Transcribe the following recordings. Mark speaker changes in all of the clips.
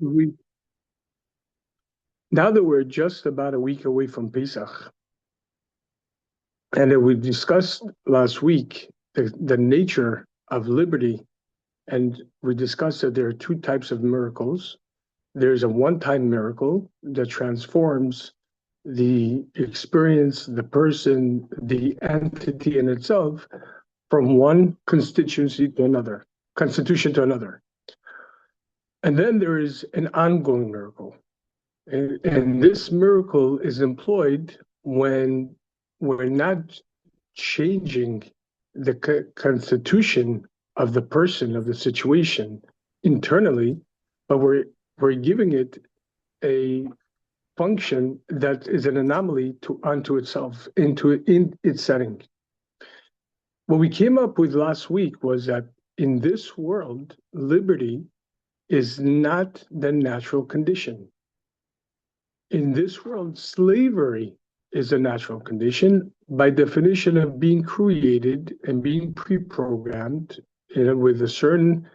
Speaker 1: We Now that we're just about a week away from Pesach, and that we discussed last week the nature of liberty, and we discussed that there are two types of miracles. There's a one-time miracle that transforms the experience, the person, the entity in itself from one constitution to another. And then there is an ongoing miracle. And this miracle is employed when we're not changing the constitution of the person, of the situation internally, but we're giving it a function that is an anomaly unto itself, in its setting. What we came up with last week was that in this world, liberty is not the natural condition. In this world, slavery is a natural condition by definition of being created and being pre-programmed, with a certain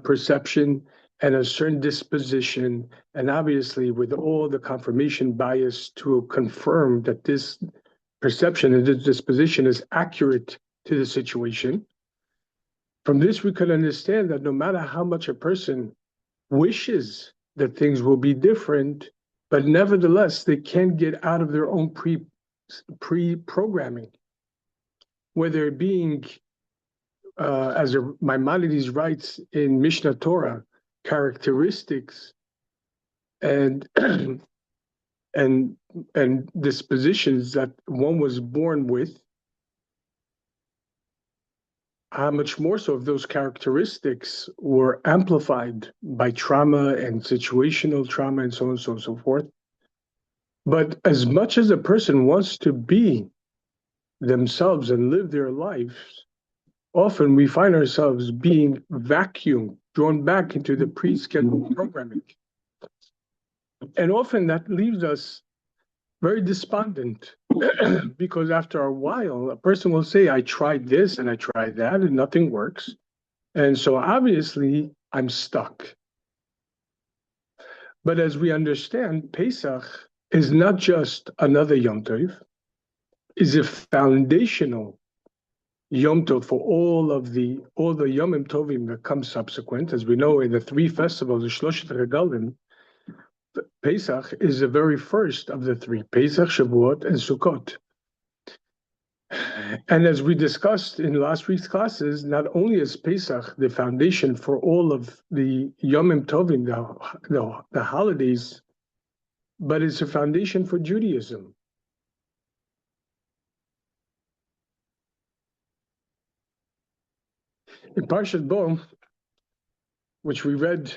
Speaker 1: perception and a certain disposition, and obviously with all the confirmation bias to confirm that this perception and this disposition is accurate to the situation. From this, we can understand that no matter how much a person wishes that things will be different, but nevertheless, they can't get out of their own pre-programming, whether it being, as Maimonides writes in Mishnah Torah, characteristics and and dispositions that one was born with. How much more so if those characteristics were amplified by trauma and situational trauma and so on and so forth. But as much as a person wants to be themselves and live their lives, often we find ourselves being vacuumed, drawn back into the pre-scheduled programming. And often that leaves us very despondent because after a while, a person will say, I tried this and I tried that and nothing works. And so obviously I'm stuck. But as we understand, Pesach is not just another Yom Tov, is a foundational Yom Tov for all the Yomim Tovim that come subsequent. As we know, in the three festivals, the Shloshet Regalim, Pesach is the very first of the three, Pesach, Shavuot, and Sukkot. And as we discussed in last week's classes, not only is Pesach the foundation for all of the Yomim Tovim, the holidays, but it's a foundation for Judaism. In Parshat Bo, which we read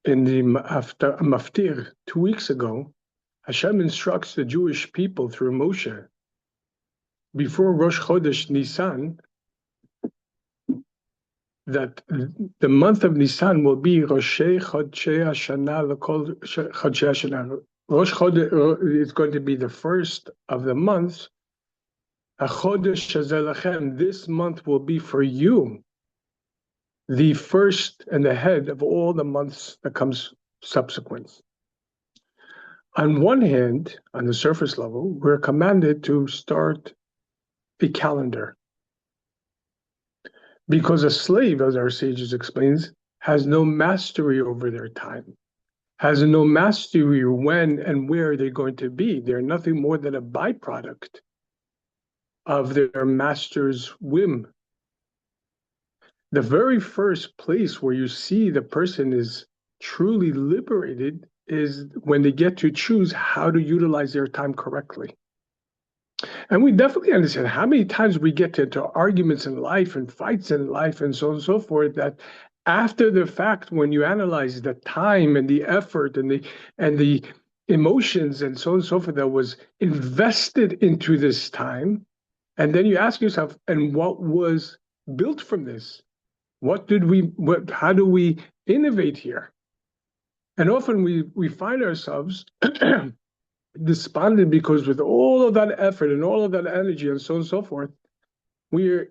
Speaker 1: in the Maftir 2 weeks ago, Hashem instructs the Jewish people through Moshe before Rosh Chodesh Nissan that the month of Nissan will be Rosh Chodshei Hashana L'Kol Chodshei Hashana. Rosh Chodesh is going to be the first of the months. HaChodesh Hazeh Lachem, this month will be for you the first and the head of all the months that comes subsequent. On one hand, on the surface level, we're commanded to start a calendar. Because a slave, as our sages explains, has no mastery over their time, has no mastery when and where they're going to be. They're nothing more than a byproduct of their master's whim. The very first place where you see the person is truly liberated is when they get to choose how to utilize their time correctly. And we definitely understand how many times we get into arguments in life and fights in life and so on and so forth, that after the fact, when you analyze the time and the effort and the emotions and so on and so forth that was invested into this time, and then you ask yourself, and what was built from this? How do we innovate here? And often we find ourselves despondent because with all of that effort and all of that energy and so on and so forth, we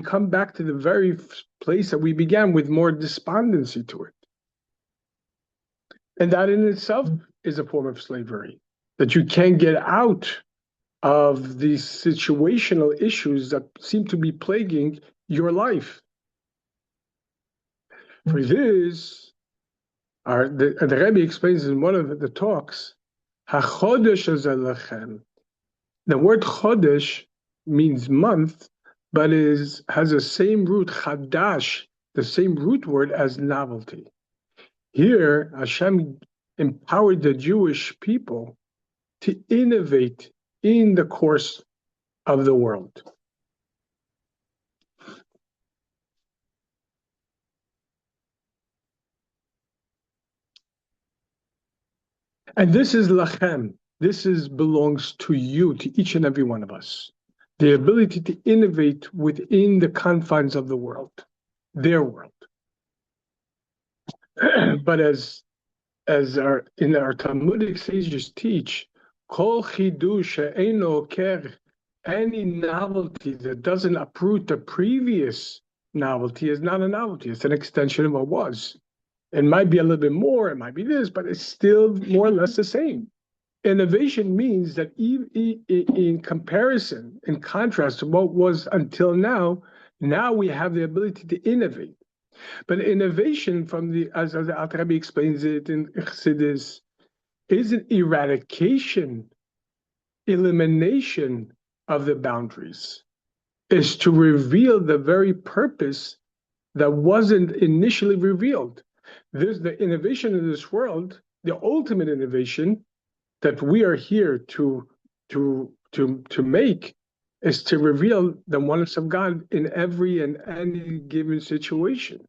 Speaker 1: come back to the very place that we began with, more despondency to it. And that in itself is a form of slavery, that you can't get out of these situational issues that seem to be plaguing your life. For this, the Rebbe explains in one of the talks, HaChodesh Azalechem. The word Chodesh means month, but has the same root, Chadash, the same root word as novelty. Here, Hashem empowered the Jewish people to innovate in the course of the world. And this is lachem. This belongs to you, to each and every one of us. The ability to innovate within the confines of the world, their world. But as our Talmudic sages teach, kol chidush she'eino ker, any novelty that doesn't uproot the previous novelty is not a novelty. It's an extension of what was. It might be a little bit more, it might be this, but it's still more or less the same. Innovation means that in comparison, in contrast to what was until now we have the ability to innovate. But innovation, as the Alter Rebbe explains it in Chassidus, is an elimination of the boundaries, is to reveal the very purpose that wasn't initially revealed. There's the innovation in this world, the ultimate innovation that we are here to make, is to reveal the oneness of God in every and any given situation.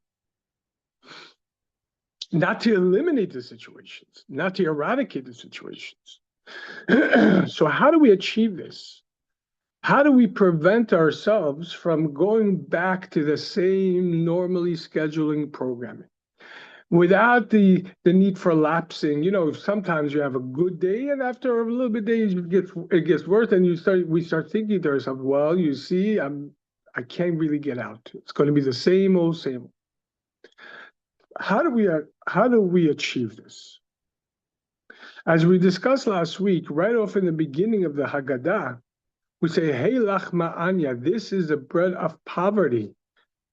Speaker 1: Not to eliminate the situations, not to eradicate the situations. So how do we achieve this? How do we prevent ourselves from going back to the same normally scheduling programming? Without the need for lapsing, sometimes you have a good day, and after a little bit days, it gets worse, and we start thinking to ourselves, well, you see, I can't really get out. It's going to be the same old, same old. How do we achieve this? As we discussed last week, right off in the beginning of the Haggadah, we say, "Hey lachma anya," this is the bread of poverty.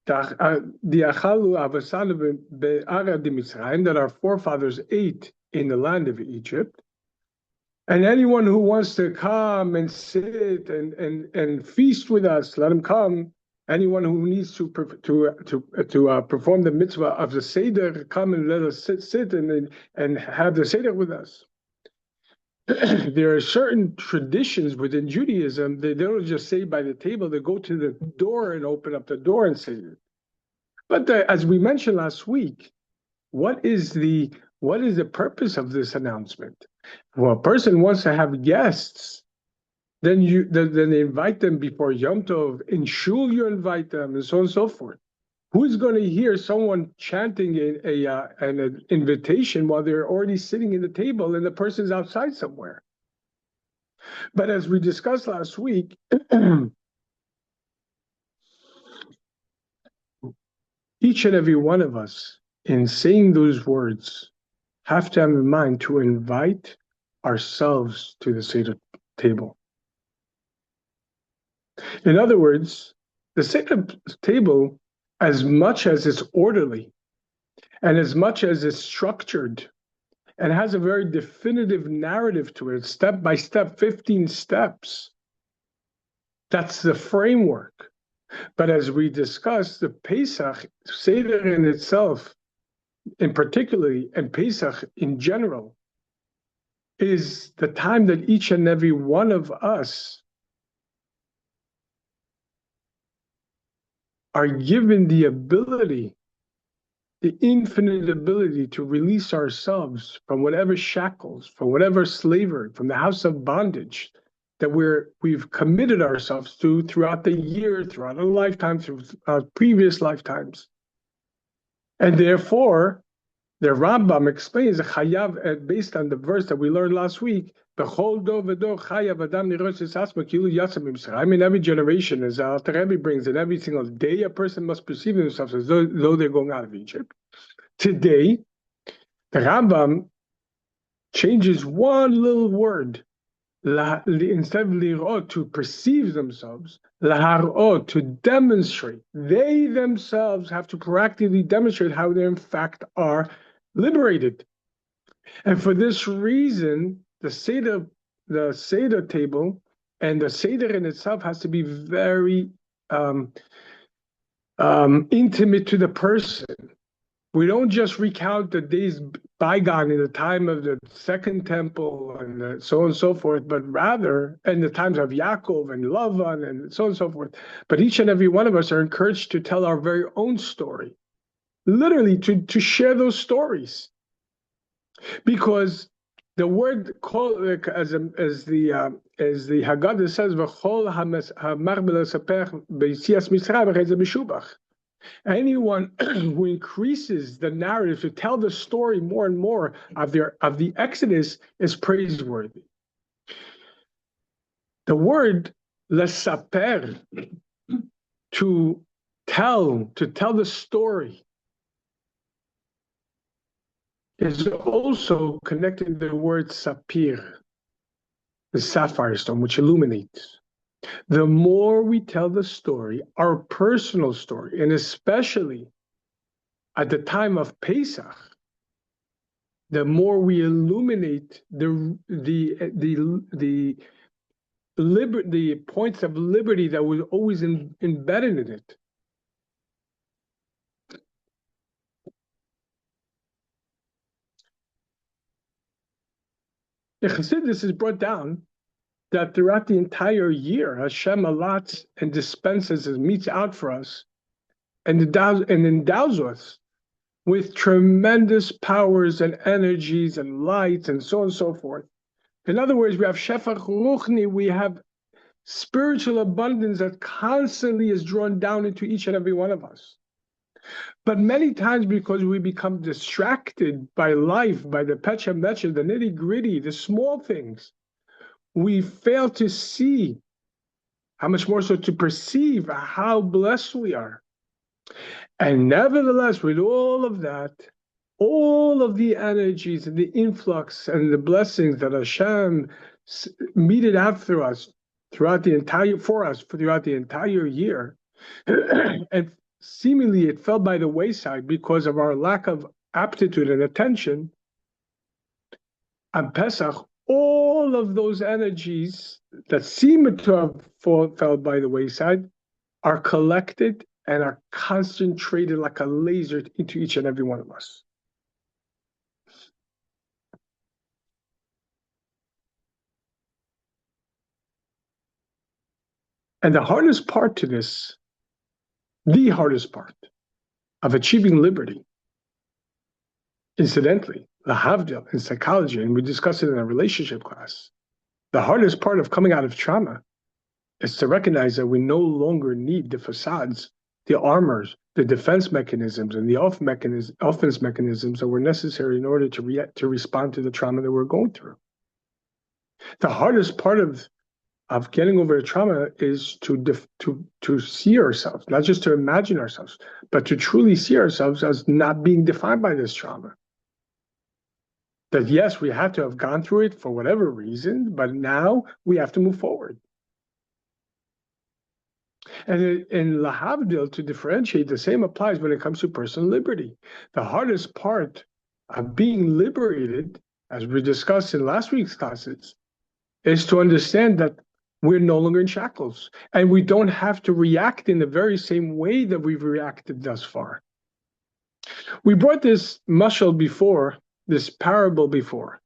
Speaker 1: That our forefathers ate in the land of Egypt. And anyone who wants to come and sit and feast with us, let him come. Anyone who needs to perform the mitzvah of the Seder, come and let us sit and have the Seder with us. There are certain traditions within Judaism. They don't just say by the table, they go to the door and open up the door and say it. But as we mentioned last week, what is the purpose of this announcement? Well, a person wants to have guests, then they invite them before Yom Tov. In Shul, you invite them, and so on and so forth. Who's going to hear someone chanting an invitation while they're already sitting at the table and the person's outside somewhere? But as we discussed last week, each and every one of us, in saying those words, have to have in mind to invite ourselves to the Seder table. In other words, the Seder table, as much as it's orderly and as much as it's structured and has a very definitive narrative to it, step by step, 15 steps, that's the framework. But as we discussed, the Pesach, Seder in itself, in particularly, and Pesach in general, is the time that each and every one of us are given the ability, the infinite ability to release ourselves from whatever shackles, from whatever slavery, from the house of bondage that we've committed ourselves to throughout the year, throughout our lifetime, through our previous lifetimes. And therefore, the Rambam explains the chayav, based on the verse that we learned last week, I mean, every generation, as Alter Rebbe brings it, every single day a person must perceive themselves as though they're going out of Egypt. Today, the Rambam changes one little word, instead of lirot, to perceive themselves, laharot, to demonstrate. They themselves have to proactively demonstrate how they in fact are liberated. And for this reason, the Seder table and the Seder in itself has to be very intimate to the person. We don't just recount the days bygone in the time of the Second Temple and so on and so forth, but rather in the times of Yaakov and Lavan and so on and so forth. But each and every one of us are encouraged to tell our very own story, literally to share those stories, because the word call, as the Haggadah says, "V'chol hamar b'lesaper b'yitzias Mitzrayim v'chei mishubach." Anyone who increases the narrative to tell the story more and more of the Exodus is praiseworthy. The word lesaper, to tell the story, is also connected to the word sapir, the sapphire stone, which illuminates. The more we tell the story, our personal story, and especially at the time of Pesach, the more we illuminate the points of liberty that was always embedded in it. The Chassidus is brought down that throughout the entire year, Hashem allots and dispenses and meets out for us and endows us with tremendous powers and energies and lights and so on and so forth. In other words, we have Shefach Ruchni, we have spiritual abundance that constantly is drawn down into each and every one of us. But many times, because we become distracted by life, by the pecha mecha, the nitty gritty, the small things, we fail to see, how much more so to perceive how blessed we are. And nevertheless, with all of that, all of the energies and the influx and the blessings that Hashem meted out through us throughout the entire year, and seemingly it fell by the wayside because of our lack of aptitude and attention. On Pesach, all of those energies that seem to have fell by the wayside are collected and are concentrated like a laser into each and every one of us. And the hardest part to this, the hardest part of achieving liberty, incidentally, the Havdil in psychology, and we discussed it in a relationship class, the hardest part of coming out of trauma is to recognize that we no longer need the facades, the armors, the defense mechanisms, and the offense mechanisms that were necessary in order to respond to the trauma that we're going through. The hardest part of getting over a trauma is to see ourselves, not just to imagine ourselves, but to truly see ourselves as not being defined by this trauma. That yes, we had to have gone through it for whatever reason, but now we have to move forward. And in Lahavdil, to differentiate, the same applies when it comes to personal liberty. The hardest part of being liberated, as we discussed in last week's classes, is to understand that we're no longer in shackles, and we don't have to react in the very same way that we've reacted thus far. We brought this mashal before, this parable before.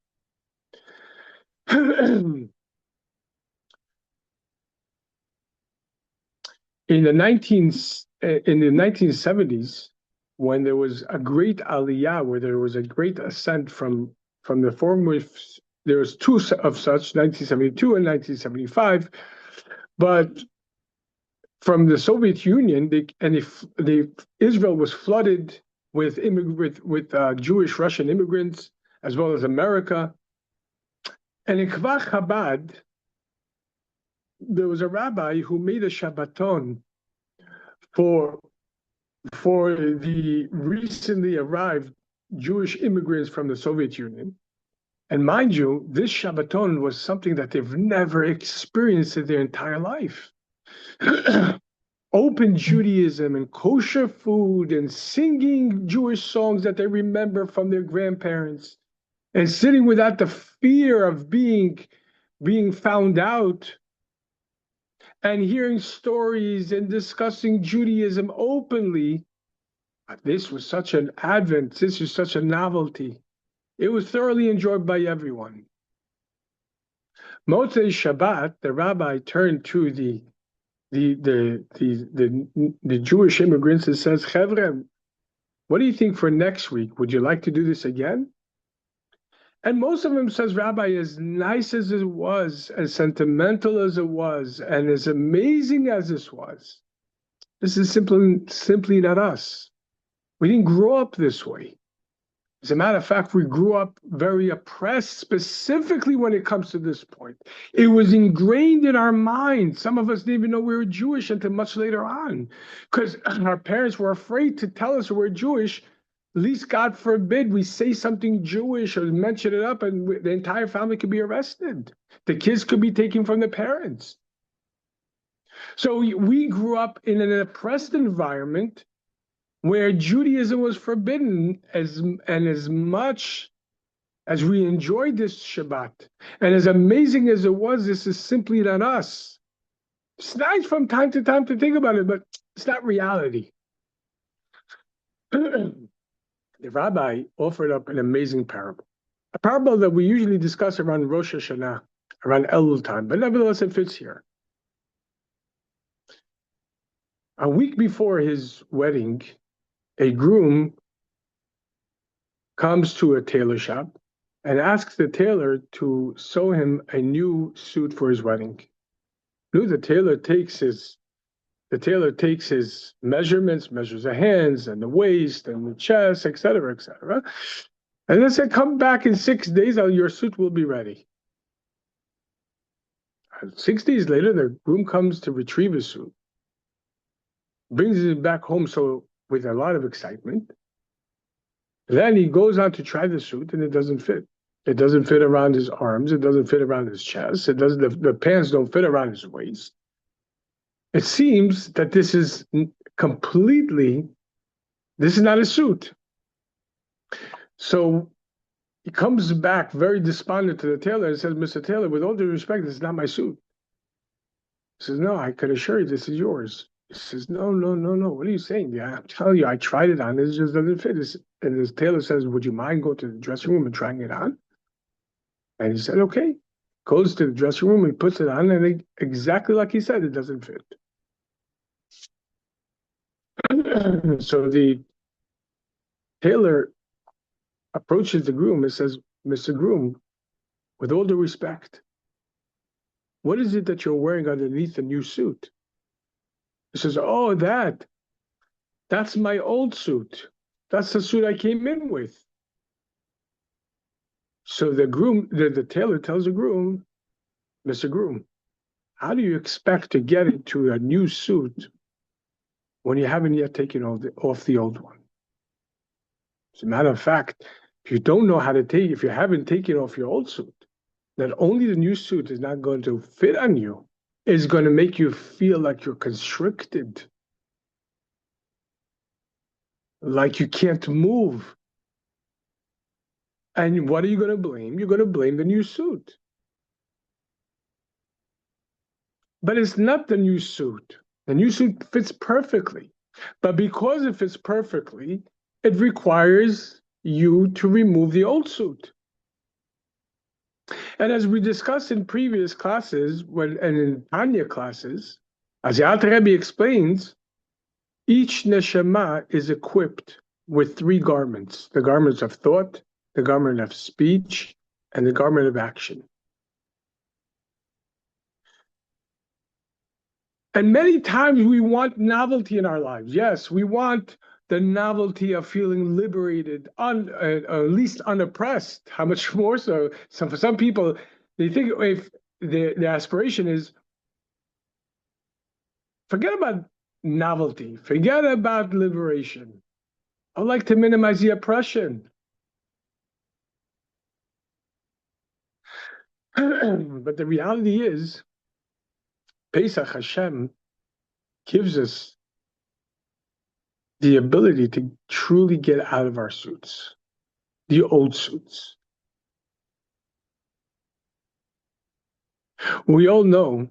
Speaker 1: In the 1970s, when there was a great aliyah, where there was a great ascent from the former, there was two of such, 1972 and 1975, but from the Soviet Union, Israel was flooded with Jewish Russian immigrants, as well as America. And in Kvar Chabad, there was a rabbi who made a Shabbaton for the recently arrived Jewish immigrants from the Soviet Union. And mind you, this Shabbaton was something that they've never experienced in their entire life. Open Judaism and kosher food and singing Jewish songs that they remember from their grandparents and sitting without the fear of being found out and hearing stories and discussing Judaism openly. This was such an advent. This was such a novelty. It was thoroughly enjoyed by everyone. Motzei Shabbat, the rabbi turned to the Jewish immigrants and says, Chevre, what do you think for next week? Would you like to do this again? And most of them says, Rabbi, as nice as it was, as sentimental as it was, and as amazing as this is simply not us. We didn't grow up this way. As a matter of fact, we grew up very oppressed, specifically when it comes to this point. It was ingrained in our minds. Some of us didn't even know we were Jewish until much later on, because our parents were afraid to tell us we're Jewish. At least, God forbid, we say something Jewish or mention it up, and the entire family could be arrested. The kids could be taken from the parents. So we grew up in an oppressed environment where Judaism was forbidden, as much as we enjoyed this Shabbat, and as amazing as it was, this is simply not us. It's nice from time to time to think about it, but it's not reality. The rabbi offered up an amazing parable, a parable that we usually discuss around Rosh Hashanah, around Elul time, but nevertheless it fits here. A week before his wedding, a groom comes to a tailor shop and asks the tailor to sew him a new suit for his wedding. The tailor takes his measurements, measures the hands and the waist and the chest, etc., etc. And then said, come back in 6 days, your suit will be ready. 6 days later, the groom comes to retrieve his suit, brings it back home with a lot of excitement. Then he goes on to try the suit, and it doesn't fit. It doesn't fit around his arms. It doesn't fit around his chest. It doesn't. The pants don't fit around his waist. It seems that this is not a suit. So he comes back very despondent to the tailor and says, Mr. Tailor, with all due respect, this is not my suit. He says, no, I can assure you this is yours. He says, no. What are you saying? Yeah, I'm telling you, I tried it on. It just doesn't fit. And the tailor says, would you mind going to the dressing room and trying it on? And he said, okay. Goes to the dressing room, he puts it on, and exactly like he said, it doesn't fit. So the tailor approaches the groom and says, Mr. Groom, with all due respect, what is it that you're wearing underneath the new suit? He says, oh, that's my old suit. That's the suit I came in with. So the tailor tells the groom, Mr. Groom, how do you expect to get into a new suit when you haven't yet taken off the old one? As a matter of fact, if you haven't taken off your old suit, not only the new suit is not going to fit on you, it's going to make you feel like you're constricted, like you can't move. And what are you going to blame? You're going to blame the new suit. But it's not the new suit. The new suit fits perfectly. But because it fits perfectly, it requires you to remove the old suit. And as we discussed in previous classes, and in Tanya classes, as the Alter Rebbe explains, each neshama is equipped with 3 garments: the garments of thought, the garment of speech, and the garment of action. And many times we want novelty in our lives. Yes, we want the novelty of feeling liberated, at least unoppressed. How much more so? So for some people, they think if the aspiration is, forget about novelty, forget about liberation. I'd like to minimize the oppression. But the reality is, Pesach Hashem gives us the ability to truly get out of our suits, the old suits. We all know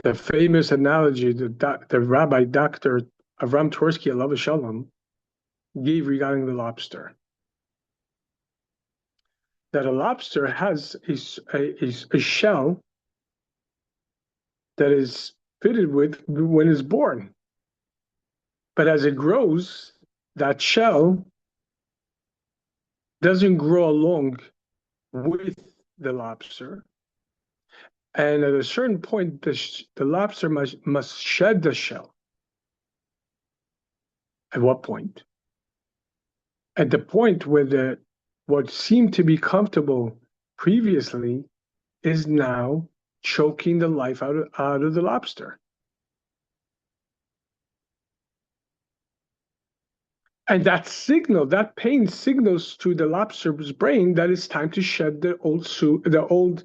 Speaker 1: the famous analogy that the Rabbi Dr. Avram Tversky, alav shalom, gave regarding the lobster. That a lobster has a shell that is fitted with when it's born. But as it grows, that shell doesn't grow along with the lobster. And at a certain point, the lobster must shed the shell. At what point? At the point where what seemed to be comfortable previously is now choking the life out of the lobster. And that pain signals to the lobster's brain that it's time to shed the old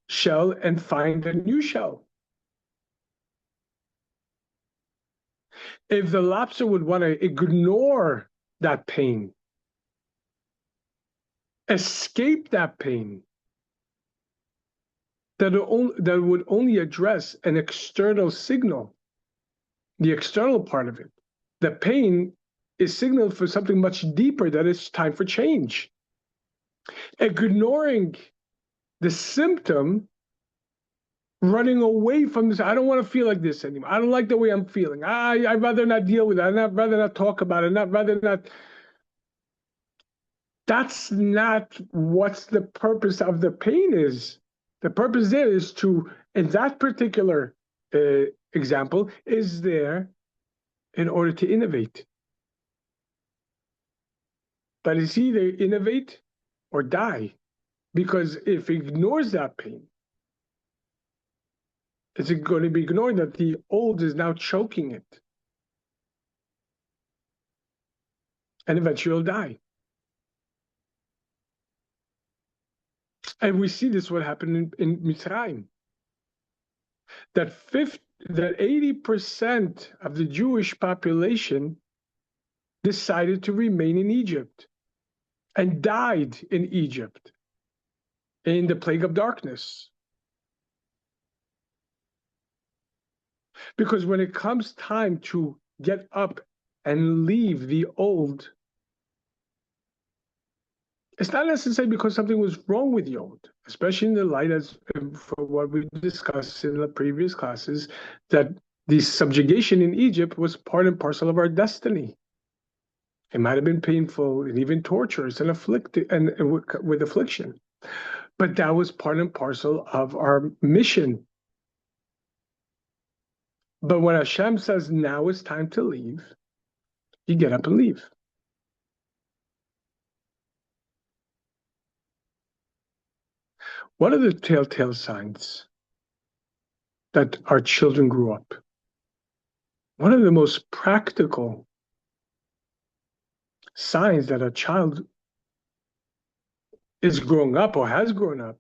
Speaker 1: shell and find a new shell. If the lobster would want to ignore that pain, escape that pain, that would only address an external signal, the external part of it. The pain is signaled for something much deeper, that it's time for change. Ignoring the symptom, running away from this, I don't want to feel like this anymore. I don't like the way I'm feeling. I'd rather not deal with it. I'd rather not talk about it. That's not what the purpose of the pain is. The purpose there is to, in that particular example, is there in order to innovate. But it's either innovate or die. Because if it ignores that pain, it's going to be ignored that the old is now choking it. And eventually it'll die. And we see this what happened in Mitzrayim. That 80% of the Jewish population decided to remain in Egypt and died in Egypt in the plague of darkness. Because when it comes time to get up and leave the old, it's not necessarily because something was wrong with the old, especially in the light as for what we discussed in the previous classes, that the subjugation in Egypt was part and parcel of our destiny. It might have been painful and even torturous and afflicted and with affliction, but that was part and parcel of our mission. But when Hashem says now it's time to leave, you get up and leave. What are the telltale signs that our children grew up? One of the most practical signs that a child is growing up or has grown up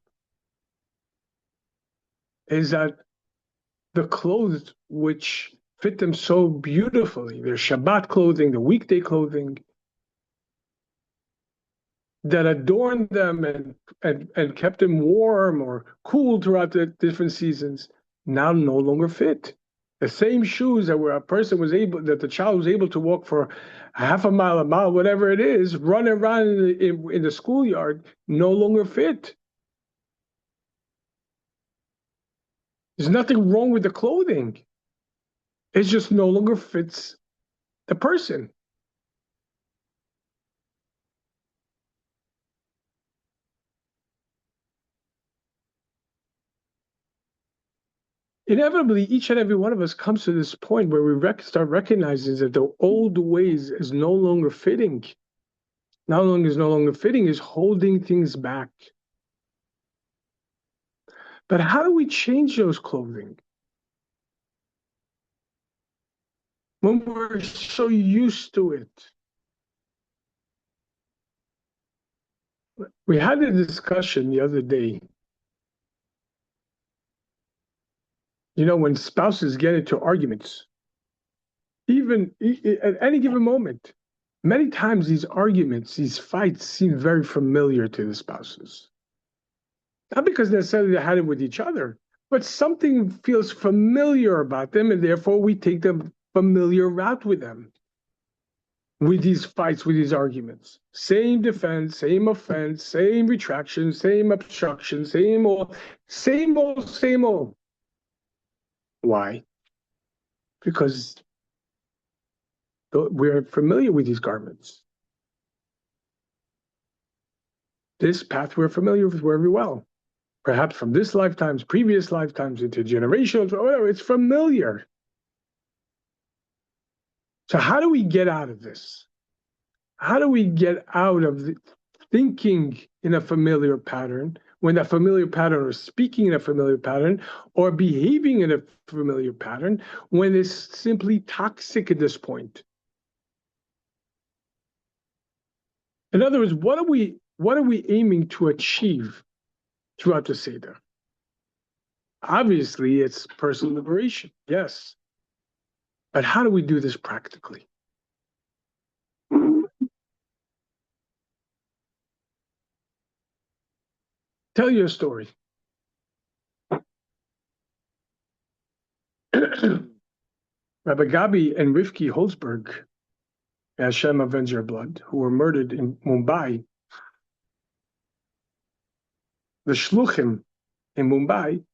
Speaker 1: is that the clothes which fit them so beautifully, their Shabbat clothing, the weekday clothing, that adorned them and kept them warm or cool throughout the different seasons, now no longer fit. The same shoes that the child was able to walk for a mile, whatever it is, run around in the schoolyard, no longer fit. There's nothing wrong with the clothing. It just no longer fits the person. Inevitably, each and every one of us comes to this point where we start recognizing that the old ways is no longer fitting. Not only is no longer fitting, is holding things back. But how do we change those clothing? When we're so used to it. We had a discussion the other day. When spouses get into arguments, even at any given moment, many times these arguments, these fights seem very familiar to the spouses. Not because necessarily they had it with each other, but something feels familiar about them, and therefore we take the familiar route with them. With these fights, with these arguments. Same defense, same offense, same retraction, same obstruction, same old, same old, same old. Why? Because we're familiar with these garments. This path we're familiar with very well. Perhaps from this lifetimes, previous lifetimes, into generations, or whatever, it's familiar. So how do we get out of this? How do we get out of thinking in a familiar pattern, when that familiar pattern, or speaking in a familiar pattern, or behaving in a familiar pattern, when it's simply toxic at this point? In other words, what are we aiming to achieve throughout the Seder? Obviously, it's personal liberation, yes. But how do we do this practically? Tell you a story. Rabbi Gabi and Rivki Holzberg, Hashem avenge their blood, who were murdered in Mumbai. The shluchim in Mumbai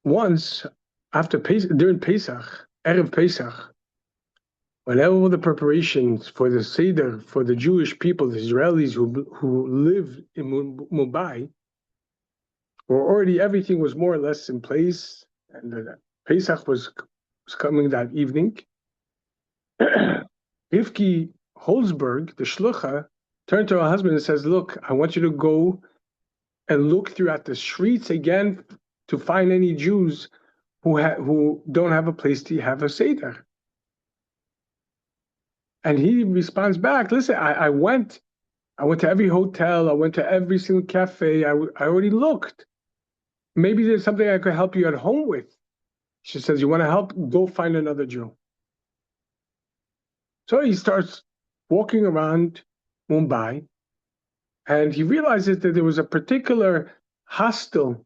Speaker 1: once, during Pesach, Erev Pesach, when all the preparations for the Seder for the Jewish people, the Israelis who live in Mumbai, everything was more or less in place, and Pesach was coming that evening. Rivki Holzberg, the shlucha, turned to her husband and says, "Look, I want you to go and look throughout the streets again to find any Jews who don't have a place to have a Seder." And he responds back, "Listen, I went to every hotel, I went to every single cafe, I already looked. Maybe there's something I could help you at home with." She says, "You want to help? Go find another Jew." So he starts walking around Mumbai, and he realizes that there was a particular hostel,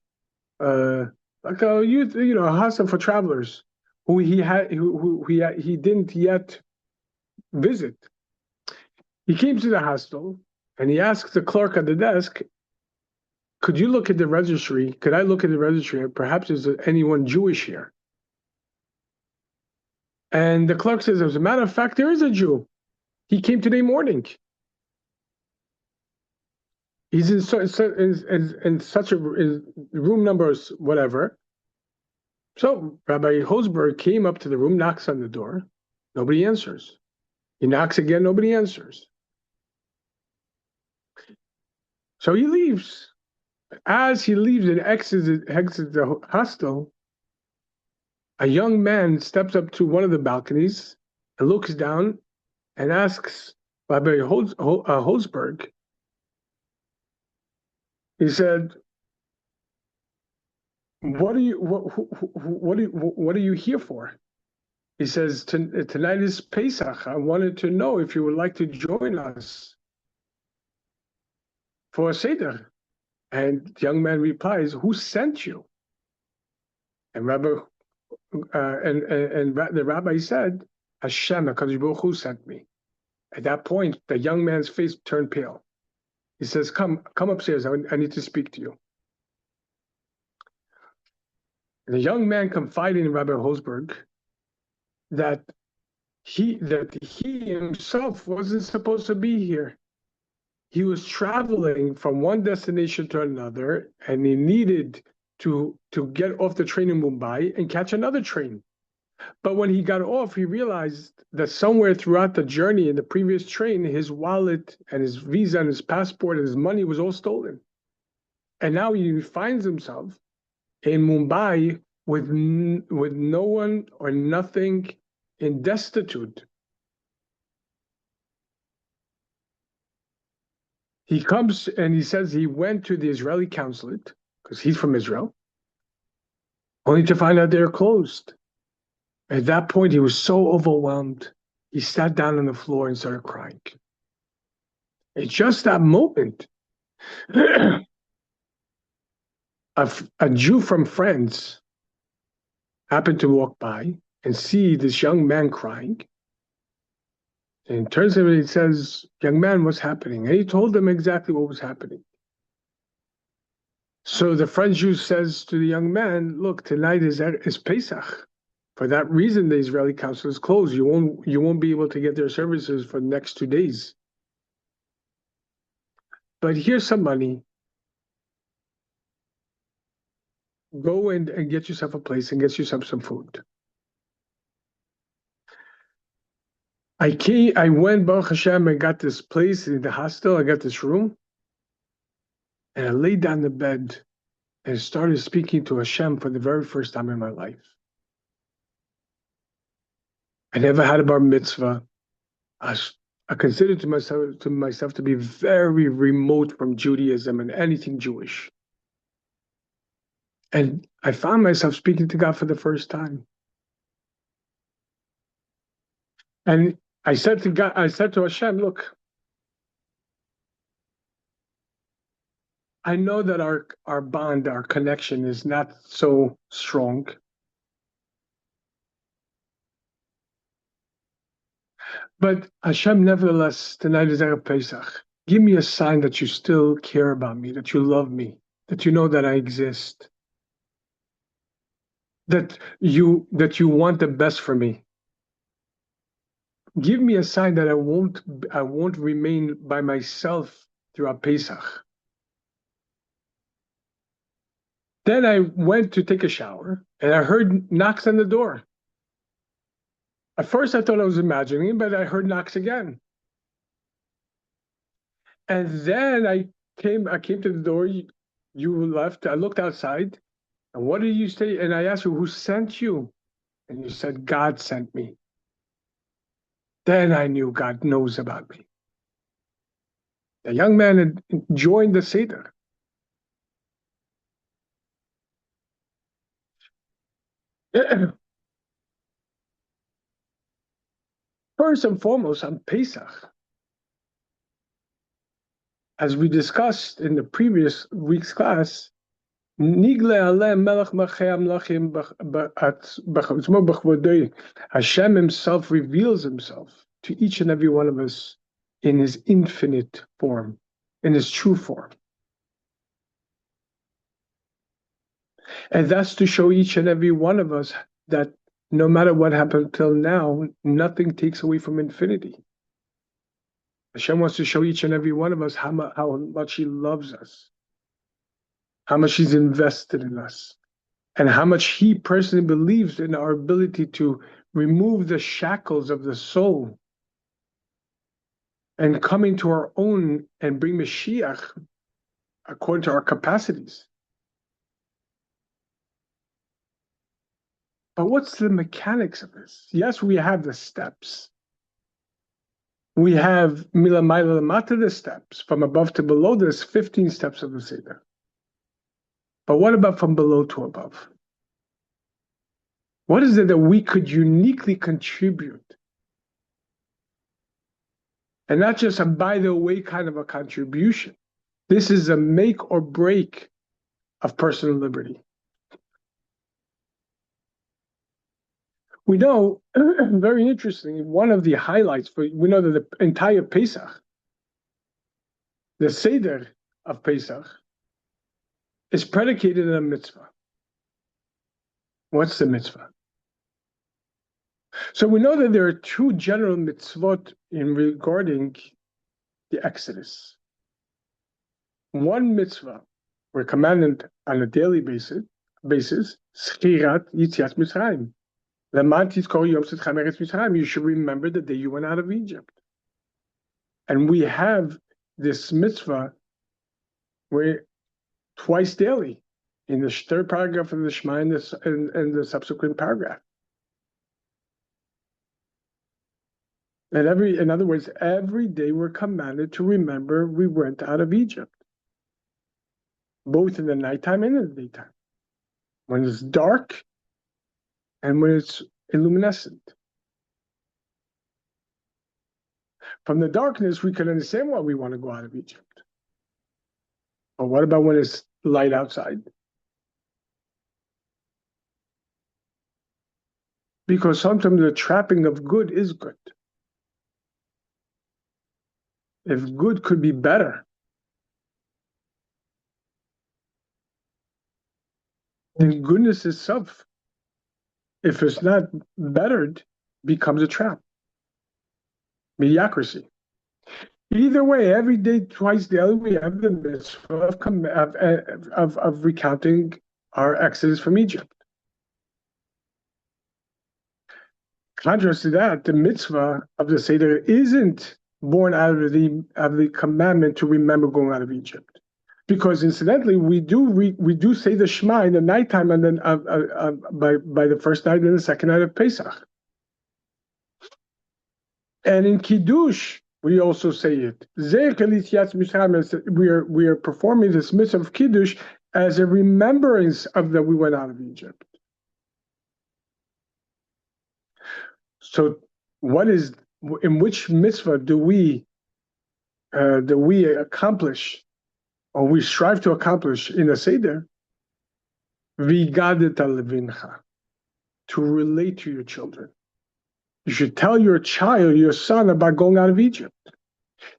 Speaker 1: like a youth, a hostel for travelers, who he didn't yet visit. He came to the hostel and he asked the clerk at the desk, "Could you look at the registry? Could I look at the registry? Perhaps there's anyone Jewish here." And the clerk says, "As a matter of fact, there is a Jew. He came today morning. He's in such a room numbers, whatever." So Rabbi Holzberg came up to the room, knocks on the door. Nobody answers. He knocks again, nobody answers. So he leaves. As he leaves and exits the hostel, a young man steps up to one of the balconies and looks down and asks Rabbi Holzberg. He said, what are you here for?" He says, "Tonight is Pesach. I wanted to know if you would like to join us for a Seder." And the young man replies, "Who sent you?" And the rabbi said, "Hashem, HaKadosh Baruch Hu sent me." At that point, the young man's face turned pale. He says, come upstairs. I need to speak to you." And the young man confided in Rabbi Holzberg that he himself wasn't supposed to be here. He was traveling from one destination to another, and he needed to get off the train in Mumbai and catch another train. But when he got off, he realized that somewhere throughout the journey in the previous train, his wallet and his visa and his passport and his money was all stolen. And now he finds himself in Mumbai with no one or nothing, in destitute. He comes and he says he went to the Israeli consulate, because he's from Israel, only to find out they're closed. At that point, he was so overwhelmed, he sat down on the floor and started crying. It's just that moment. A Jew from France happened to walk by and see this young man crying. And turns to him and he says, "Young man, what's happening?" And he told them exactly what was happening. So the French Jew says to the young man, "Look, tonight is Pesach. For that reason, the Israeli consulate is closed. You won't be able to get their services for the next 2 days. But here's some money. Go and get yourself a place and get yourself some food." I went, Baruch Hashem, and got this place in the hostel. I got this room. And I laid down in the bed and started speaking to Hashem for the very first time in my life. I never had a bar mitzvah. I considered myself to be very remote from Judaism and anything Jewish. And I found myself speaking to God for the first time. And I said to Hashem, "Look, I know that our bond, our connection is not so strong. But Hashem, nevertheless, tonight is Erev Pesach. Give me a sign that you still care about me, that you love me, that you know that I exist, that you want the best for me. Give me a sign that I won't remain by myself throughout Pesach." Then I went to take a shower and I heard knocks on the door. At first I thought I was imagining it, but I heard knocks again. And then I came to the door, you left, I looked outside, and what did you say? And I asked you, "Who sent you?" And you said, "God sent me." Then I knew God knows about me. The young man had joined the Seder. First and foremost, on Pesach, as we discussed in the previous week's class, Hashem himself reveals himself to each and every one of us in his infinite form, in his true form. And that's to show each and every one of us that no matter what happened till now, nothing takes away from infinity. Hashem wants to show each and every one of us how much he loves us, how much he's invested in us, and how much he personally believes in our ability to remove the shackles of the soul and come into our own and bring Mashiach according to our capacities. But what's the mechanics of this? Yes, we have the steps. We have milamayla lamata, the steps. From above to below, there's 15 steps of the Seder. But what about from below to above? What is it that we could uniquely contribute? And not just a by the way kind of a contribution. This is a make or break of personal liberty. We know, very interesting, one of the highlights, we know that the entire Pesach, the Seder of Pesach, is predicated on a mitzvah. What's the mitzvah? So we know that there are two general mitzvot in regarding the Exodus. One mitzvah, we're commanded on a daily basis, Schirat Yitzias Mitzrayim. You should remember the day you went out of Egypt. And we have this mitzvah where twice daily in the third paragraph of the Shema and the subsequent paragraph. And in other words, every day we're commanded to remember we went out of Egypt, both in the nighttime and in the daytime, when it's dark and when it's illuminescent. From the darkness, we can understand why we want to go out of Egypt. But what about when it's light outside? Because sometimes the trapping of good is good. If good could be better, then goodness itself, if it's not bettered, becomes a trap. Mediocrity. Either way, every day, twice daily, we have the mitzvah of recounting our exodus from Egypt. Contrast to that, the mitzvah of the Seder isn't born out of the commandment to remember going out of Egypt, because incidentally, we do say the Shema in the nighttime, and then by the first night and the second night of Pesach, and in Kiddush we also say it. We are performing this mitzvah of Kiddush as a remembrance of that we went out of Egypt. So, in which mitzvah do we accomplish, or we strive to accomplish in a Seder? Vigadeta levincha, to relate to your children. You should tell your child, your son, about going out of Egypt.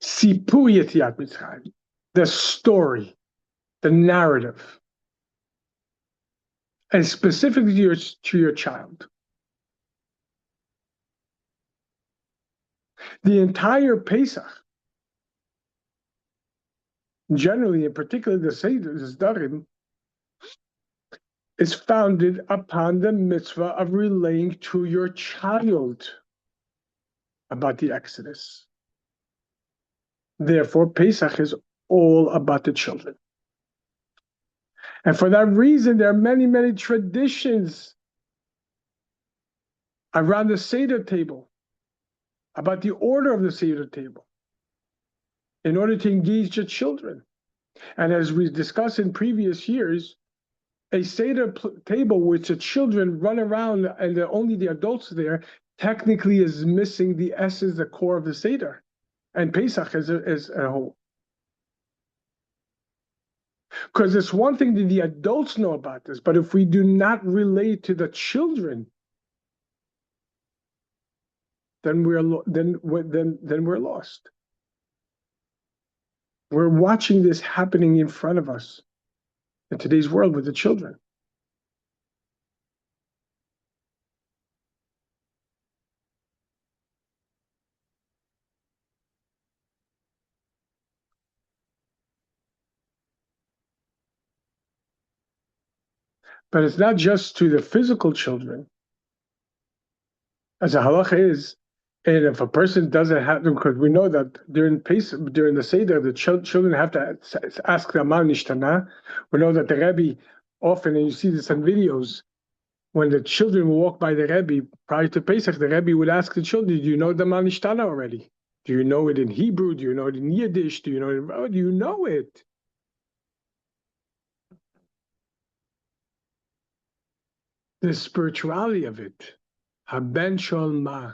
Speaker 1: Sipur Yetziat Mitzrayim, the story, the narrative, and specifically to your child. The entire Pesach, generally, in particular the Seder, the Zdarim, is founded upon the mitzvah of relaying to your child about the Exodus. Therefore, Pesach is all about the children. And for that reason, there are many, many traditions around the Seder table, about the order of the Seder table, in order to engage the children. And as we discussed in previous years, a Seder table which the children run around and only the adults there, technically is missing the essence, the core of the Seder, and Pesach as a whole. Because it's one thing that the adults know about this, but if we do not relate to the children, then we're lost. We're watching this happening in front of us in today's world with the children. But it's not just to the physical children, as a halacha is. And if a person doesn't have them, because we know that during the Seder, the children have to ask the Amal Nishtana. We know that the Rebbe often, and you see this in videos, when the children walk by the Rebbe prior to Pesach, the Rebbe would ask the children, do you know the Amal Nishtana already? Do you know it in Hebrew? Do you know it in Yiddish? Do you know it? The spirituality of it. Haben Shol Ma.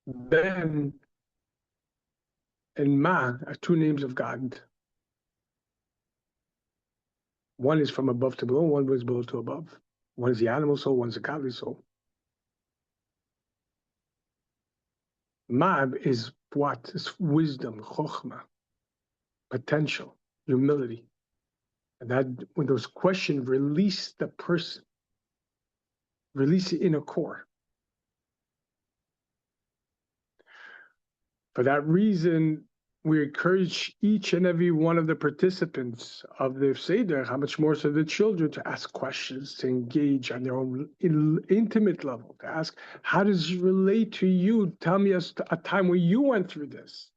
Speaker 1: Ben and Ma are two names of God. One is from above to below, one is below to above. One is the animal soul, one is the godly soul. Ma is what? It's wisdom, chokhmah, potential, humility. And that, when those questions release the person, release the inner core. For that reason, we encourage each and every one of the participants of the Seder, how much more so the children, to ask questions, to engage on their own intimate level, to ask, how does it relate to you? Tell me a time where you went through this.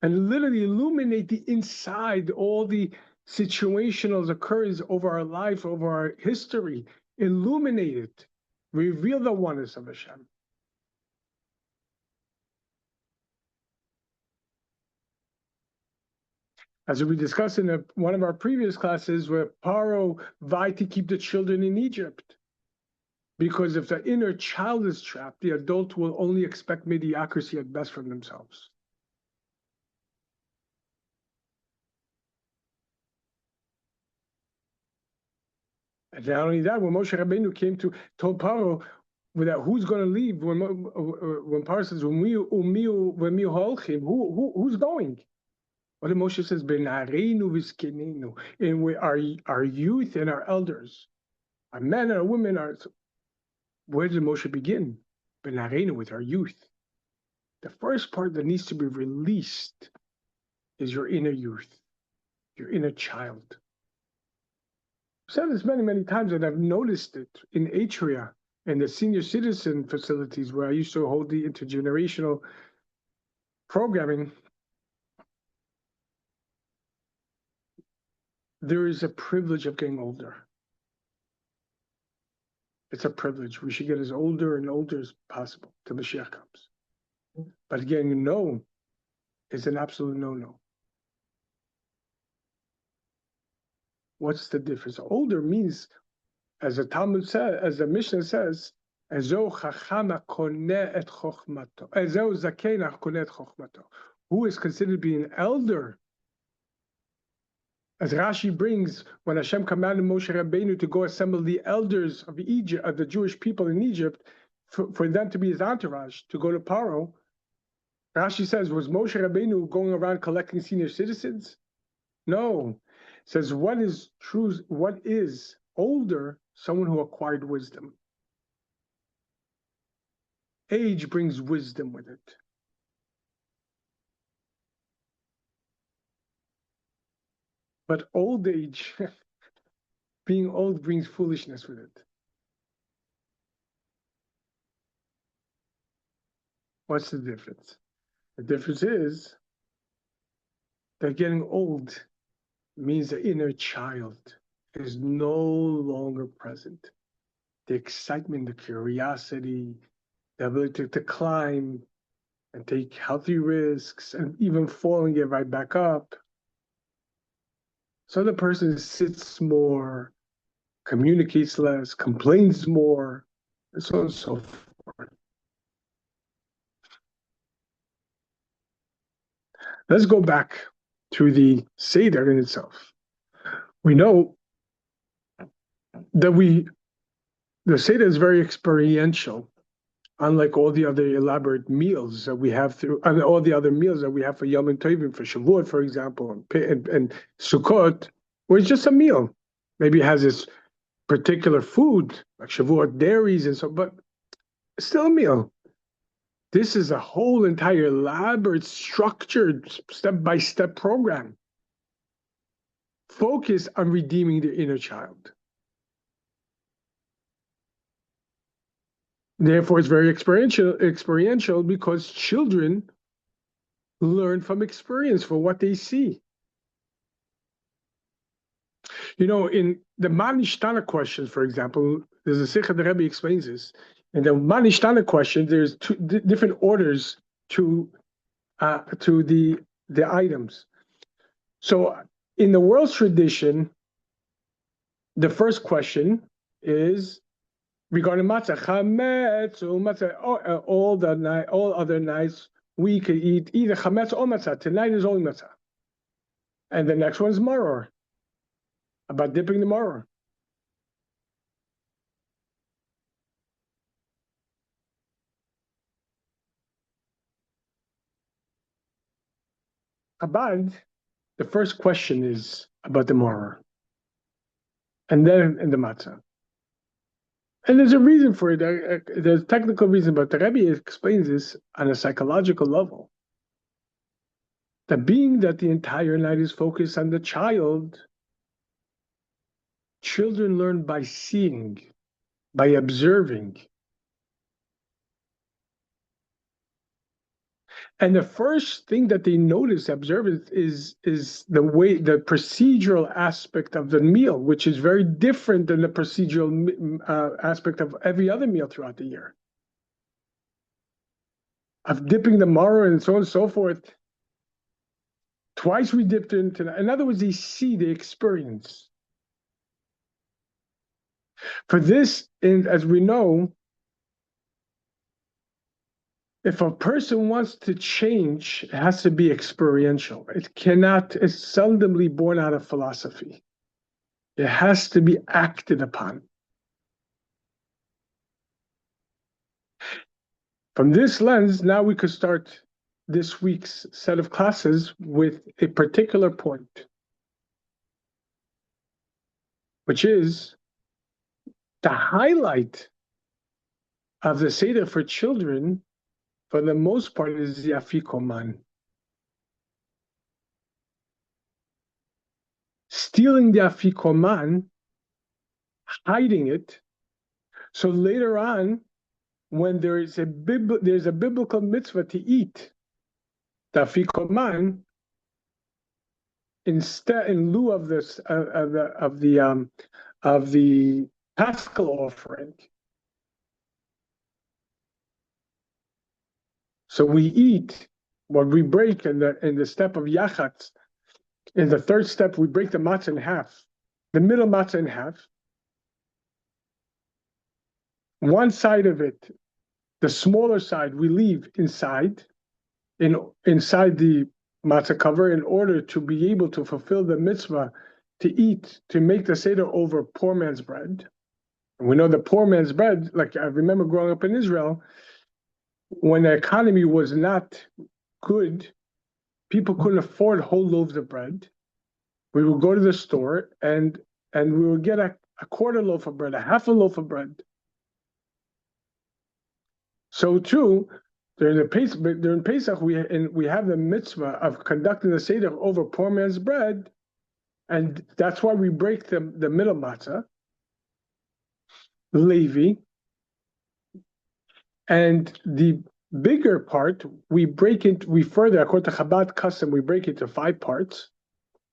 Speaker 1: And literally illuminate the inside, all the situational occurs over our life, over our history, illuminate it, reveal the oneness of Hashem. As we discussed in one of our previous classes, where Paro vied to keep the children in Egypt. Because if the inner child is trapped, the adult will only expect mediocrity at best from themselves. And not only that, when Moshe Rabbeinu came to told Paro that who's going to leave, when Paro says, who's going? What did Moshe says, and we our youth and our elders, our men and our women are. Where did Moshe begin? With our youth. The first part that needs to be released is your inner youth, your inner child. I've said this many, many times, and I've noticed it in Atria and the senior citizen facilities where I used to hold the intergenerational programming. There is a privilege of getting older. It's a privilege. We should get as older and older as possible till Mashiach comes. But getting no is an absolute no-no. What's the difference? Older means, as the Talmud says, as the Mishnah says, who is considered to be an elder. As Rashi brings, when Hashem commanded Moshe Rabbeinu to go assemble the elders of Egypt, of the Jewish people in Egypt, for them to be his entourage, to go to Paro, Rashi says, was Moshe Rabbeinu going around collecting senior citizens? No. It says, what is true? What is older? Someone who acquired wisdom. Age brings wisdom with it. But old age, being old brings foolishness with it. What's the difference? The difference is that getting old means the inner child is no longer present. The excitement, the curiosity, the ability to climb and take healthy risks and even fall and get right back up. So the person sits more, communicates less, complains more, and so on and so forth. Let's go back to the Seder in itself. We know that the Seder is very experiential, unlike all the other elaborate meals that we have all the other meals that we have for Yom Tovim, for Shavuot, for example, and Sukkot, where it's just a meal. Maybe it has this particular food, like Shavuot dairies and so, but it's still a meal. This is a whole entire elaborate, structured, step-by-step program focused on redeeming the inner child. Therefore, it's very experiential because children learn from experience for what they see. You know, in the Manishtana questions, for example, there's a Sikha, the Rebbe explains this. In the Manishtana question, there's two different orders to the items. So in the world's tradition, the first question is regarding matzah, chametz or matzah. All other nights we could eat either chametz or matzah. Tonight is only matzah, and the next one is maror, about dipping the maror. Chabad, the first question is about the maror, and then in the matzah. And there's a reason for it. There's a technical reason, but the Rebbe explains this on a psychological level. That being that the entire night is focused on the child, children learn by seeing, by observing. And the first thing that they notice, observe, is the way, the procedural aspect of the meal, which is very different than the procedural aspect of every other meal throughout the year. Of dipping the maror and so on and so forth. Twice we dipped into that. In other words, they see, they experience. For this, as we know, if a person wants to change, it has to be experiential. It's seldomly born out of philosophy. It has to be acted upon. From this lens, now we could start this week's set of classes with a particular point, which is the highlight of the Seder for children, for the most part, is the afikoman. Stealing the afikoman, hiding it, so later on, when there's a biblical mitzvah to eat the afikoman, instead, in lieu of this of the Paschal offering, so we eat what we break in the step of yachatz. In the third step, we break the matzah in half, the middle matzah in half. One side of it, the smaller side, we leave inside the matzah cover in order to be able to fulfill the mitzvah to eat, to make the Seder over poor man's bread. And we know the poor man's bread, like I remember growing up in Israel, when the economy was not good, people couldn't afford whole loaves of bread. We would go to the store and we would get a quarter loaf of bread, a half a loaf of bread. So too, during Pesach, we have the mitzvah of conducting the Seder over poor man's bread, and that's why we break the middle matzah, Levi, and the bigger part, we further, according to Chabad custom, we break it into 5 parts.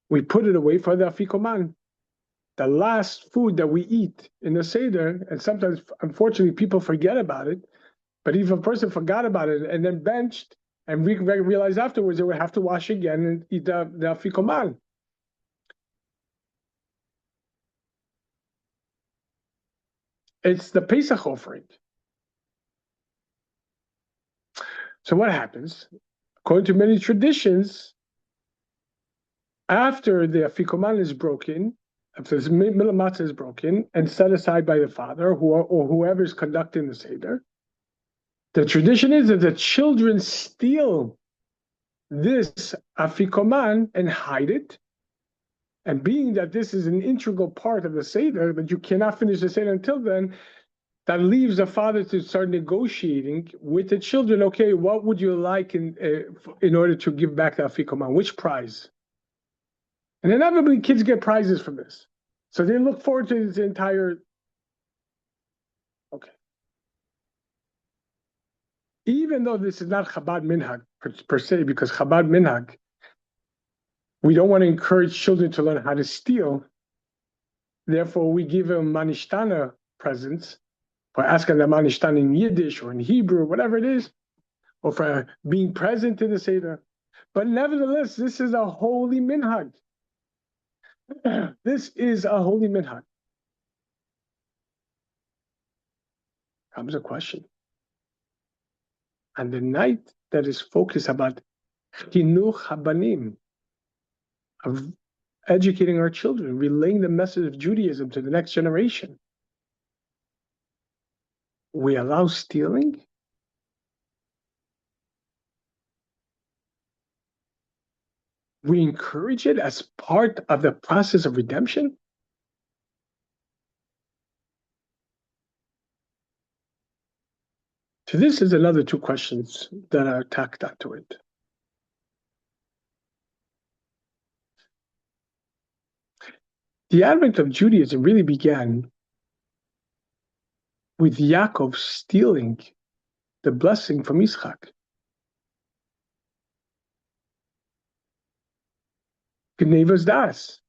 Speaker 1: We put it away for the afikoman, the last food that we eat in the Seder, and sometimes, unfortunately, people forget about it. But if a person forgot about it and then benched, and we realized afterwards they would have to wash again and eat the afikoman. It's the Pesach offering. So what happens? According to many traditions, after the afikoman is broken, after the middle matzah is broken and set aside by the father or whoever is conducting the Seder, the tradition is that the children steal this afikoman and hide it. And being that this is an integral part of the Seder, that you cannot finish the Seder until then, that leaves the father to start negotiating with the children. Okay, what would you like in order to give back the afikoman? Which prize? And inevitably, kids get prizes from this. So they look forward to this entire. Okay. Even though this is not Chabad minhag per se, because Chabad minhag, we don't want to encourage children to learn how to steal. Therefore, we give them manishtana presents for asking the manishtana in Yiddish or in Hebrew, whatever it is, or for being present in the Seder. But nevertheless, this is a holy minhag. This is a holy minhag. Comes a question. On the night that is focused about chinuch habanim, of educating our children, relaying the message of Judaism to the next generation, we allow stealing? We encourage it as part of the process of redemption? So this is another 2 questions that are tacked onto it. The advent of Judaism really began with Yaakov stealing the blessing from Yitzchak. Gnevas das.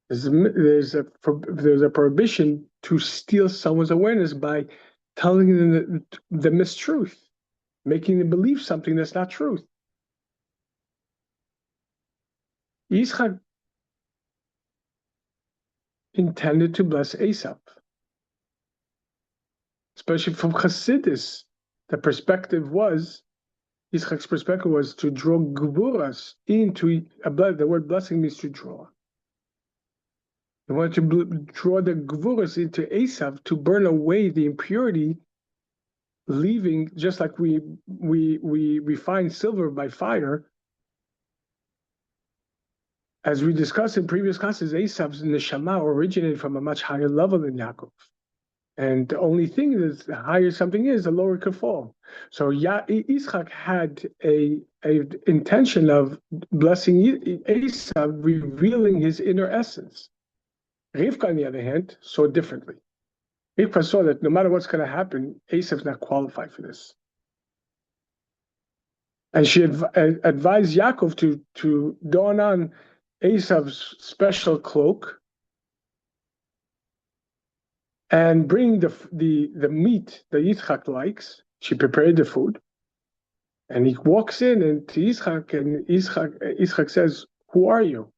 Speaker 1: There's a prohibition to steal someone's awareness by telling them the mistruth, making them believe something that's not truth. Yitzchak intended to bless Esav, especially from Chassidus. The perspective was, Yitzchak's perspective was to draw Gevuras into the word blessing means to draw. He wanted to draw the Gevuras into Esav to burn away the impurity, leaving, just like we refine silver by fire. As we discussed in previous classes, Esav's neshama originated from a much higher level than Yaakov. And the only thing is, the higher something is, the lower it could fall. So Yitzchak had a intention of blessing Esav, revealing his inner essence. Rivka, on the other hand, saw differently. Rivka saw that no matter what's going to happen, Esav's not qualified for this. And she advised Yaakov to don on Esav's special cloak and bring the meat that Yitzchak likes. She prepared the food. And he walks in and to Yitzchak, and Yitzchak says, "Who are you?"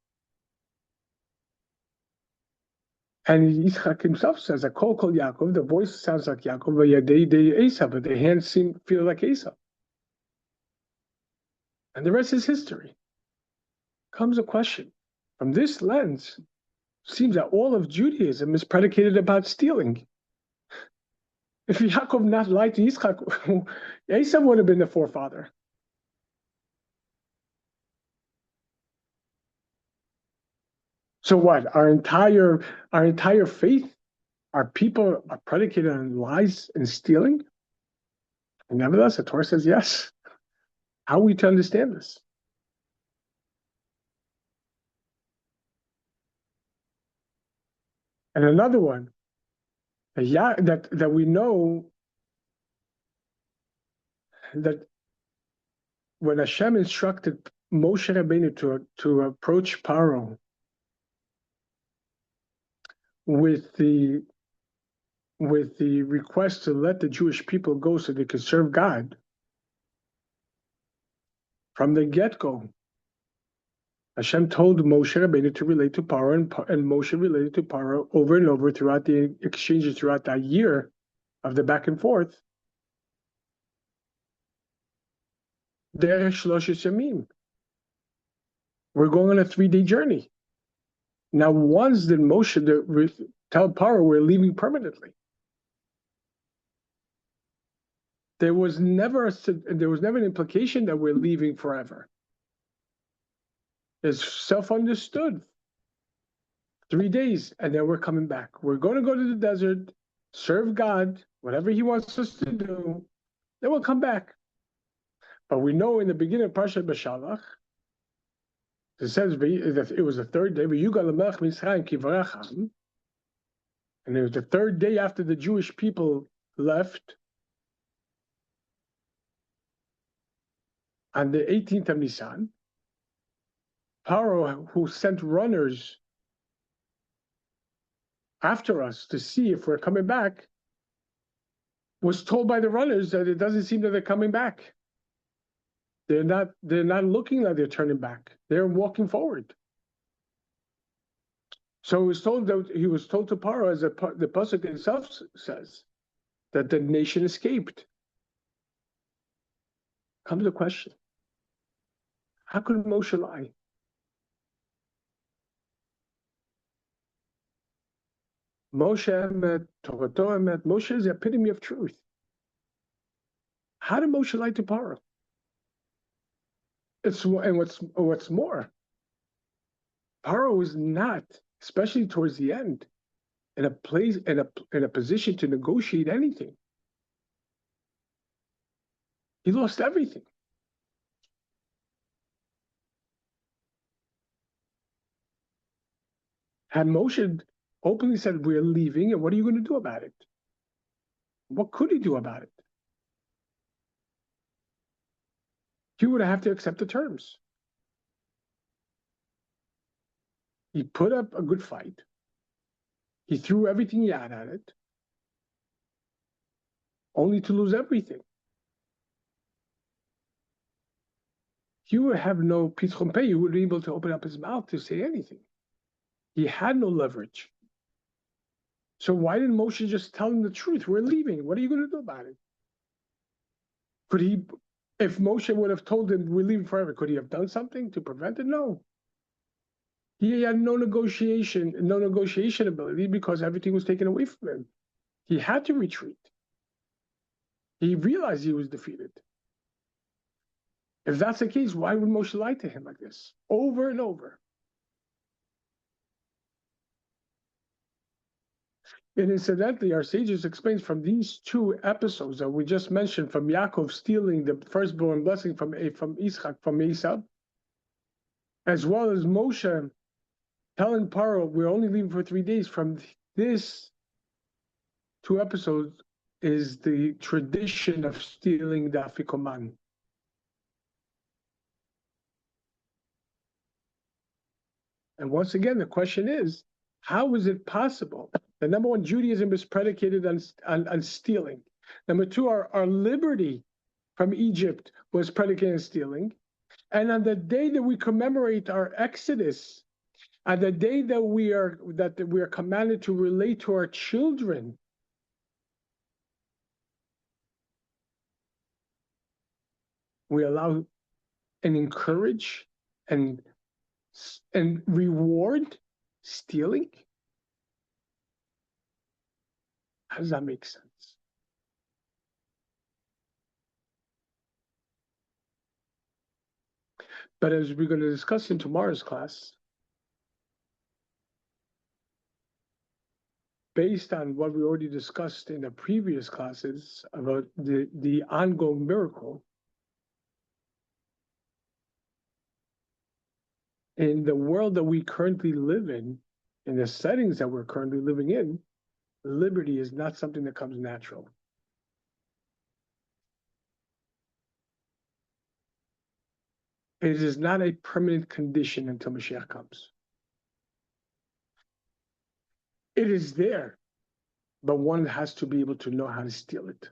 Speaker 1: And Yitzchak himself says, "I call Yaakov." The voice sounds like Yaakov, but yeah, they Esav, but their hands feel like Esav. And the rest is history. Comes a question. From this lens, seems that all of Judaism is predicated about stealing. If Yaakov not lied to Yitzchak, Esav would have been the forefather. So what? Our entire faith, our people are predicated on lies and stealing? And nevertheless, the Torah says yes. How are we to understand this? And another one, that we know that when Hashem instructed Moshe Rabbeinu to approach Paro with the request to let the Jewish people go so they could serve God, from the get-go, Hashem told Moshe Rabbeinu to relate to Paro, and Moshe related to Paro over and over throughout the exchanges throughout that year of the back and forth. Derech Shloshes Yamim. We're going on a 3-day journey. Now, once did Moshe tell Paro we're leaving permanently. There was never an implication that we're leaving forever. It's self-understood. 3 days, and then we're coming back. We're going to go to the desert, serve God, whatever He wants us to do. Then we'll come back. But we know in the beginning of Parshat Beshalach, it says that it was the 3rd day, and it was the 3rd day after the Jewish people left. On the 18th of Nissan, Paro, who sent runners after us to see if we're coming back, was told by the runners that it doesn't seem that they're coming back. They're not looking like they're turning back. They're walking forward. So he was told to Paro, as the pasuk itself says, that the nation escaped. Comes the question: how could Moshe lie? Moshe Emet, Torah Emet. Moshe is the epitome of truth. How did Moshe lie to Paro? And what's more, Paro was not, especially towards the end, in a position to negotiate anything. He lost everything. Had Moshe openly said, "We're leaving," and what are you going to do about it? What could he do about it? He would have to accept the terms. He put up a good fight. He threw everything he had at it, only to lose everything. He would have no pitchon pei. He wouldn't be able to open up his mouth to say anything. He had no leverage. So why didn't Moshe just tell him the truth? We're leaving. What are you going to do about it? Could he, if Moshe would have told him we're leaving forever, could he have done something to prevent it? No. He had no negotiation ability because everything was taken away from him. He had to retreat. He realized he was defeated. If that's the case, why would Moshe lie to him like this over and over? And incidentally, our sages explains from these two episodes that we just mentioned, from Yaakov stealing the firstborn blessing from Yitzchak, from Esau, as well as Moshe telling Paro, we're only leaving for 3 days. From this two episodes is the tradition of stealing the afikoman. And once again, the question is, how is it possible? The number one, Judaism is predicated on stealing. Number two, our liberty from Egypt was predicated on stealing. And on the day that we commemorate our Exodus, on the day that we are commanded to relate to our children, we allow and encourage and reward stealing? How does that make sense? But as we're going to discuss in tomorrow's class, based on what we already discussed in the previous classes about the ongoing miracle, in the world that we currently live in the settings that we're currently living in, liberty is not something that comes natural. It is not a permanent condition until Mashiach comes. It is there, but one has to be able to know how to steal it.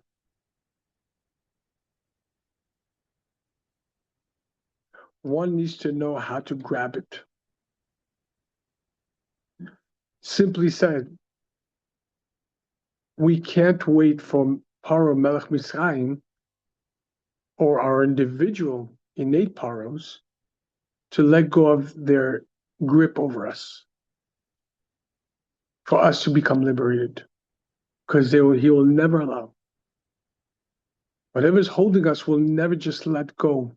Speaker 1: One needs to know how to grab it. Simply said, we can't wait for Paro Melech Mitzrayim or our individual innate paros to let go of their grip over us, for us to become liberated, because he will never allow. Whatever's holding us will never just let go.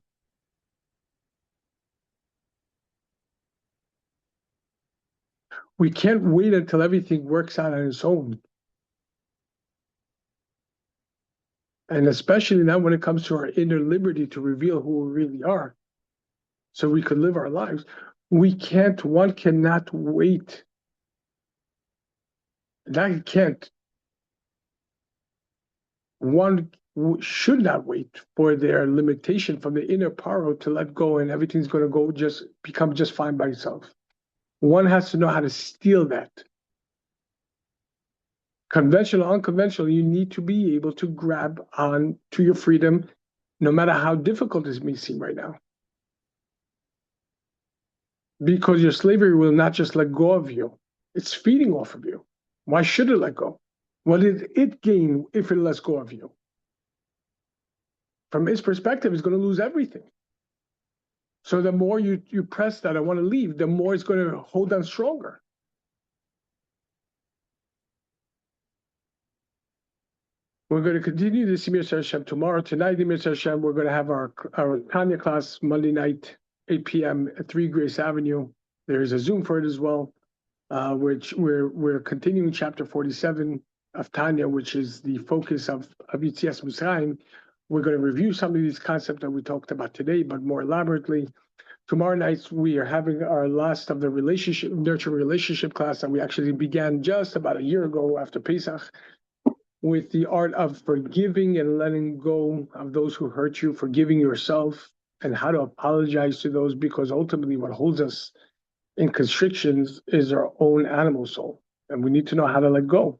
Speaker 1: We can't wait until everything works out on its own. And especially now when it comes to our inner liberty to reveal who we really are, so we could live our lives. One cannot wait. That can't. One should not wait for their limitation from the inner paro to let go and everything's going to become just fine by itself. One has to know how to steal that. Conventional, unconventional, you need to be able to grab on to your freedom, no matter how difficult it may seem right now. Because your slavery will not just let go of you. It's feeding off of you. Why should it let go? What did it gain if it lets go of you? From its perspective, it's going to lose everything. So the more you press that, I want to leave, the more it's going to hold on stronger. We're going to continue this Yimir Hashem tomorrow. Tonight, Yimir Hashem, we're going to have our Tanya class Monday night, 8 p.m. at 3 Grace Avenue. There is a Zoom for it as well, which we're continuing chapter 47 of Tanya, which is the focus of Yitzias Mitzrayim. We're going to review some of these concepts that we talked about today, but more elaborately. Tomorrow night, we are having our last of the nurture relationship class that we actually began just about a year ago after Pesach, with the art of forgiving and letting go of those who hurt you, forgiving yourself, and how to apologize to those, because ultimately what holds us in constrictions is our own animal soul. And we need to know how to let go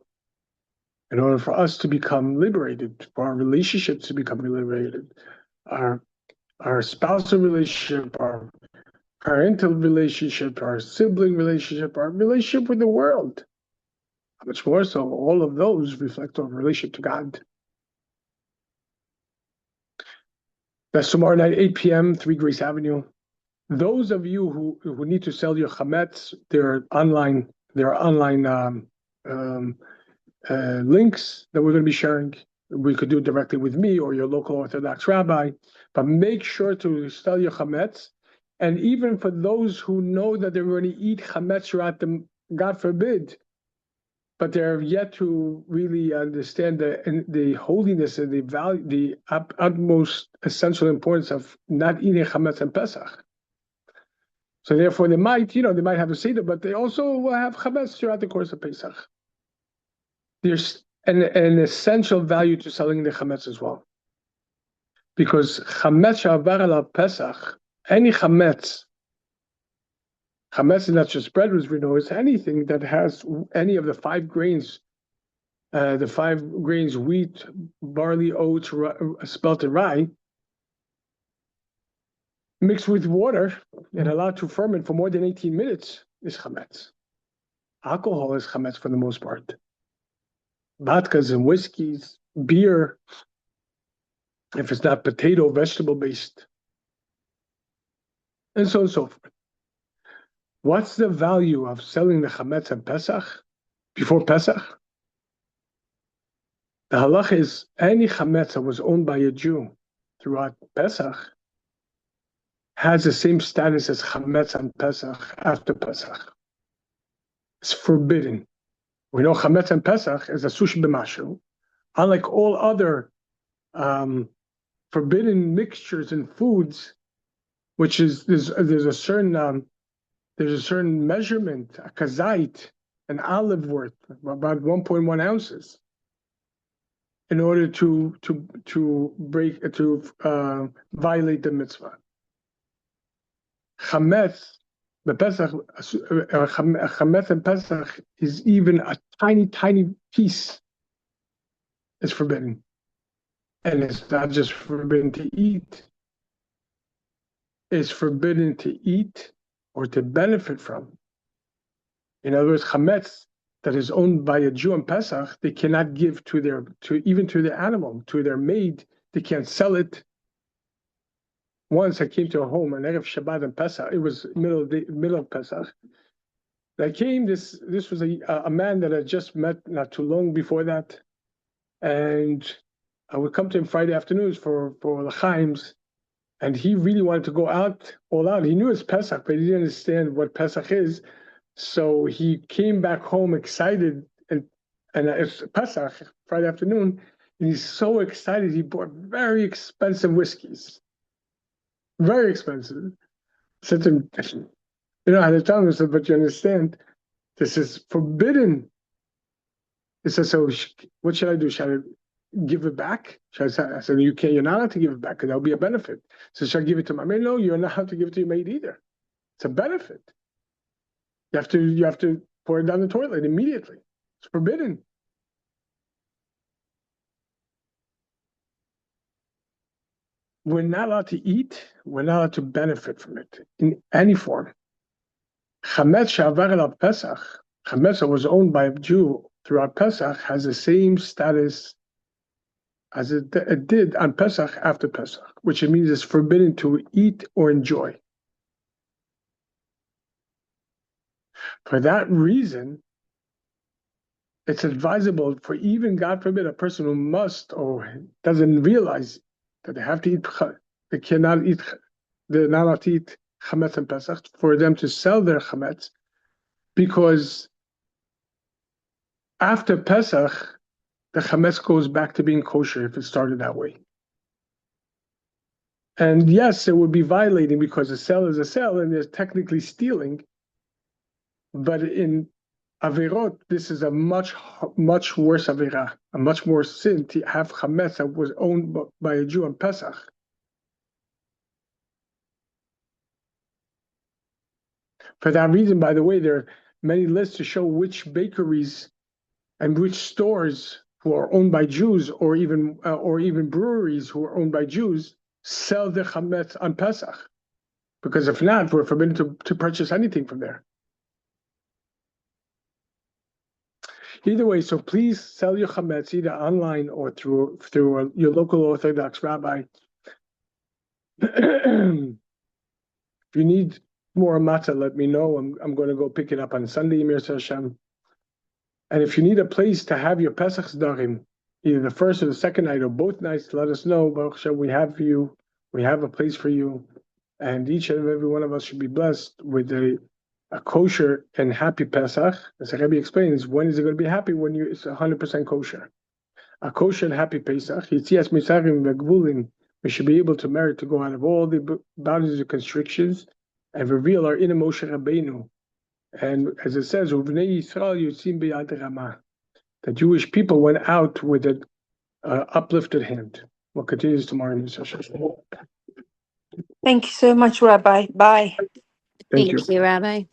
Speaker 1: in order for us to become liberated, for our relationships to become liberated, our spousal relationship, our parental relationship, our sibling relationship, our relationship with the world. How much more so, all of those reflect our relationship to God. That's tomorrow night, 8 p.m., 3 Grace Avenue. Those of you who need to sell your chametz, there are online links that we're going to be sharing. We could do it directly with me or your local Orthodox rabbi, but make sure to sell your chametz. And even for those who know that they're going to eat chametz throughout the, God forbid, but they're yet to really understand the holiness and the value, the utmost essential importance of not eating chametz and Pesach. So therefore, they might have a seder, but they also will have chametz throughout the course of Pesach. There's an essential value to selling the chametz as well, because chametz she'avar ala Pesach, any chametz is not just bread, as we know, it's anything that has any of the 5 grains, wheat, barley, oats, spelt and rye, mixed with water and allowed to ferment for more than 18 minutes is chametz. Alcohol is chametz for the most part. Vodkas and whiskeys, beer, if it's not potato, vegetable based, and so on and so forth. What's the value of selling the chametz and Pesach before Pesach? The halacha is any chametz that was owned by a Jew throughout Pesach has the same status as chametz and Pesach after Pesach. It's forbidden. We know chametz and Pesach is a sushi b'mashu. Unlike all other forbidden mixtures in foods, which is there's a certain measurement, a kazait, an olive worth about 1.1 ounces, in order to violate the mitzvah. Chametz, the Pesach, chametz and Pesach is even a tiny piece is forbidden, and it's not just forbidden to eat; it's forbidden to eat or to benefit from. In other words, chametz that is owned by a Jew on Pesach, they cannot give to their animal, to their maid. They can't sell it. Once I came to a home on Erev Shabbat and Pesach. It was middle of Pesach. I came. This was a man that I just met not too long before that, and I would come to him Friday afternoons for l'chaims, and he really wanted to go all out. He knew it's Pesach, but he didn't understand what Pesach is. So he came back home excited, and it's Pesach, Friday afternoon, and he's so excited. He bought very expensive whiskeys, very expensive. I said to him, I had to tell him, I said, but you understand, this is forbidden. He said, so what should I do? Should I give it back? I said, you're not allowed to give it back because that'll be a benefit. So should I give it to my maid? No, you're not allowed to give it to your maid either. It's a benefit. You have to pour it down the toilet immediately. It's forbidden. We're not allowed to eat. We're not allowed to benefit from it in any form. Chametz she'avar ala Pesach, chametz that was owned by a Jew throughout Pesach, has the same status as it did on Pesach after Pesach, which it means it's forbidden to eat or enjoy. For that reason, it's advisable for even, God forbid, a person who must or doesn't realize that they have to eat, they're not allowed to eat chametz and Pesach, for them to sell their chametz, because after Pesach, the chametz goes back to being kosher if it started that way. And yes, it would be violating because a sale is a sale and they're technically stealing. But in Averot, this is a much worse Averah, a much more sin to have chametz that was owned by a Jew on Pesach. For that reason, by the way, there are many lists to show which bakeries and which stores who are owned by Jews, or even breweries who are owned by Jews, sell the chametz on Pesach. Because if not, we're forbidden to purchase anything from there. Either way, so please sell your chametz either online or through your local Orthodox rabbi. If you need more matzah, let me know. I'm going to go pick it up on Sunday, Mir Hashem. And if you need a place to have your Pesach Sdarim, either the first or the second night or both nights, let us know. Baruch Hashem, we have a place for you. And each and every one of us should be blessed with a kosher and happy Pesach. As the Rebbe explains, when is it going to be happy? When it's 100% kosher. A kosher and happy Pesach. Yitzias Mitzrayim v'Gvulim. We should be able to merit to go out of all the boundaries and constrictions and reveal our inner Moshe Rabbeinu. And as it says, the Jewish people went out with an uplifted hand. We'll continue tomorrow in the session.
Speaker 2: Thank you so much, Rabbi. Bye.
Speaker 1: Thank you.
Speaker 3: Thank you, Rabbi.